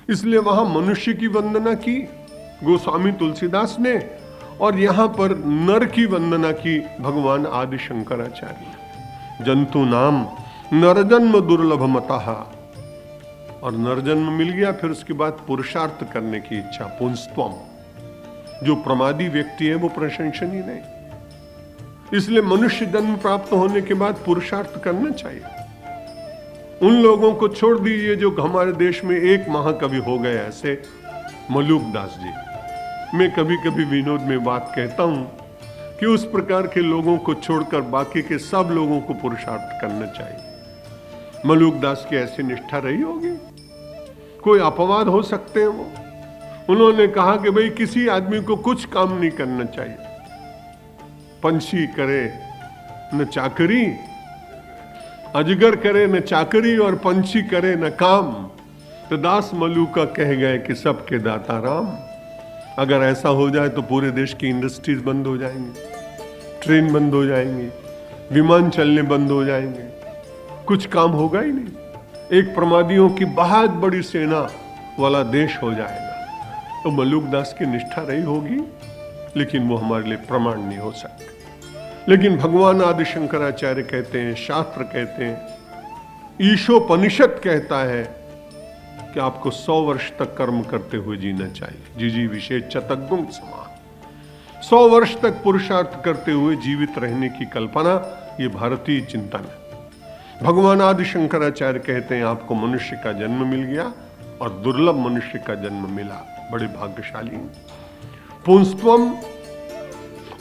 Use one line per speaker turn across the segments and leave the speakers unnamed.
इसलिए वहां मनुष्य की वंदना की गोस्वामी तुलसीदास ने, और यहां पर नर की वंदना की भगवान आदि शंकराचार्य ने। जंतु नाम नरजन्म दुर्लभ मतः, और नरजन्म मिल गया, फिर उसके बाद पुरुषार्थ करने की इच्छा, पुंस्त्वम। जो प्रमादी व्यक्ति है वो प्रशंसनीय नहीं, इसलिए मनुष्य जन्म प्राप्त होने के बाद पुरुषार्थ करना चाहिए। उन लोगों को छोड़ दीजिए जो हमारे देश में एक महाकवि हो गए ऐसे, मलूक दास जी। मैं कभी कभी विनोद में बात कहता हूं कि उस प्रकार के लोगों को छोड़कर बाकी के सब लोगों को पुरुषार्थ करना चाहिए। मलूक दास की ऐसी निष्ठा रही होगी, कोई अपवाद हो सकते हैं वो। उन्होंने कहा कि भाई किसी आदमी को कुछ काम नहीं करना चाहिए, पंछी करे न चाकरी, अजगर करे न चाकरी, और पंछी करे न काम। तो दास मलूका कह गए कि सबके दाता राम। अगर ऐसा हो जाए तो पूरे देश की इंडस्ट्रीज बंद हो जाएंगी, ट्रेन बंद हो जाएंगी, विमान चलने बंद हो जाएंगे, कुछ काम होगा ही नहीं। एक प्रमादियों की बहुत बड़ी सेना वाला देश हो जाएगा। तो मलूक दास की निष्ठा रही होगी, लेकिन वो हमारे लिए प्रमाण नहीं हो सकते। लेकिन भगवान आदि शंकराचार्य कहते हैं, शास्त्र कहते हैं, ईशोपनिषद कहता है कि आपको 100 वर्ष तक कर्म करते हुए जीना चाहिए। जी विशेष चतुर्गुण समान 100 वर्ष तक पुरुषार्थ करते हुए जीवित रहने की कल्पना, ये भारतीय चिंतन है। भगवान आदि शंकराचार्य कहते हैं आपको मनुष्य का जन्म मिल गया, और दुर्लभ मनुष्य का जन्म मिला, बड़े भाग्यशाली। पुंस्त्वम,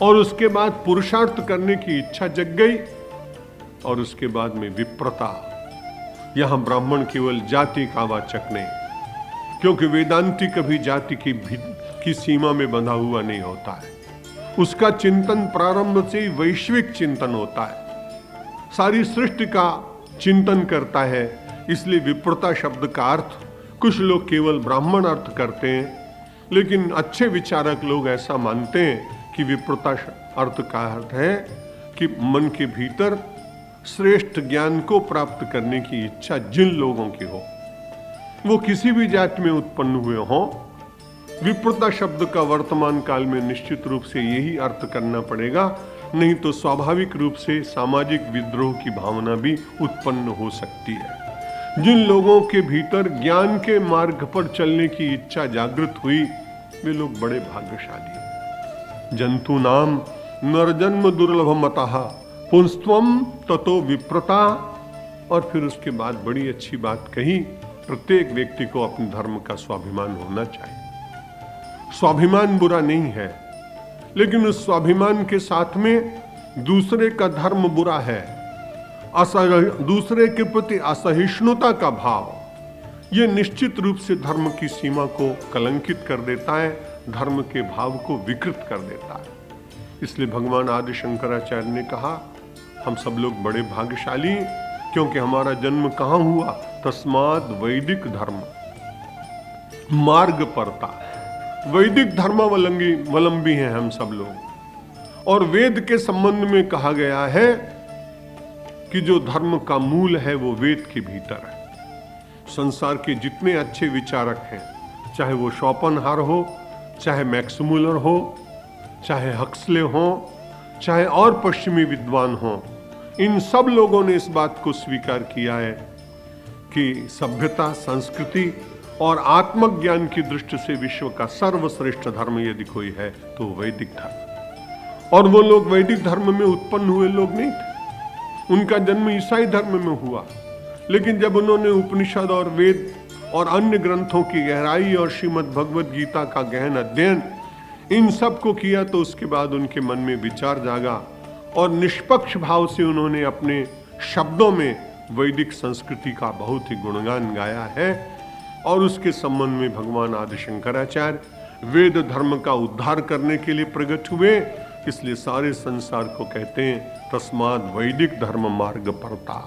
और उसके बाद पुरुषार्थ करने की इच्छा जग गई, और उसके बाद में विप्रता। यहां ब्राह्मण केवल जाति का वाचक नहीं, क्योंकि वेदांती कभी जाति की सीमा में बंधा हुआ नहीं होता है। उसका चिंतन प्रारंभ से ही वैश्विक चिंतन होता है, सारी सृष्टि का चिंतन करता है। इसलिए विप्रता शब्द का अर्थ कुछ लोग केवल ब्राह्मण अर्थ करते हैं, लेकिन अच्छे विचारक लोग ऐसा मानते हैं कि विप्रता अर्थ का अर्थ है कि मन के भीतर श्रेष्ठ ज्ञान को प्राप्त करने की इच्छा जिन लोगों की हो, वो किसी भी जाति में उत्पन्न हुए हों। विप्रता शब्द का वर्तमान काल में निश्चित रूप से यही अर्थ करना पड़ेगा, नहीं तो स्वाभाविक रूप से सामाजिक विद्रोह की भावना भी उत्पन्न हो सकती है। जिन लोगों के भीतर ज्ञान के मार्ग पर चलने की इच्छा जागृत हुई, वे लोग बड़े भाग्यशाली हैं। जंतु नाम नरजन्म दुर्लभ मतः पुंस्त्वम ततो विप्रता। और फिर उसके बाद बड़ी अच्छी बात कही, प्रत्येक व्यक्ति को अपने धर्म का स्वाभिमान होना चाहिए। स्वाभिमान बुरा नहीं है, लेकिन उस स्वाभिमान के साथ में दूसरे का धर्म बुरा है। दूसरे के प्रति असहिष्णुता का भाव, यह निश्चित रूप से धर्म की सीमा को कलंकित कर देता है, धर्म के भाव को विकृत कर देता है। इसलिए भगवान आदि शंकराचार्य ने कहा हम सब लोग बड़े भाग्यशाली, क्योंकि हमारा जन्म कहां हुआ? तस्माद वैदिक धर्म मार्ग परता। वैदिक धर्मावलंबी हैं हम सब लोग। और वेद के संबंध में कहा गया है कि जो धर्म का मूल है वो वेद के भीतर है। संसार के जितने अच्छे विचारक हैं, चाहे वो शोपेनहावर हो, चाहे मैक्स मुलर हो, चाहे हक्सले हो, चाहे और पश्चिमी विद्वान हो, इन सब लोगों ने इस बात को स्वीकार किया है कि सभ्यता, संस्कृति और आत्मज्ञान की दृष्टि से विश्व का सर्वश्रेष्ठ धर्म यदि कोई है तो वैदिक धर्म। और वो लोग वैदिक धर्म में उत्पन्न हुए लोग नहीं थे, उनका जन्म ईसाई धर्म में हुआ। लेकिन जब उन्होंने उपनिषद और वेद और अन्य ग्रंथों की गहराई और श्रीमद् भगवद गीता का गहन अध्ययन इन सब को किया, तो उसके बाद उनके मन में विचार जागा और निष्पक्ष भाव से उन्होंने अपने शब्दों में वैदिक संस्कृति का बहुत ही गुणगान गाया है। और उसके संबंध में भगवान आदि शंकराचार्य वेद धर्म का उद्धार करने के लिए प्रकट हुए। इसलिए सारे संसार को कहते हैं तस्माद वैदिक धर्म मार्ग परता।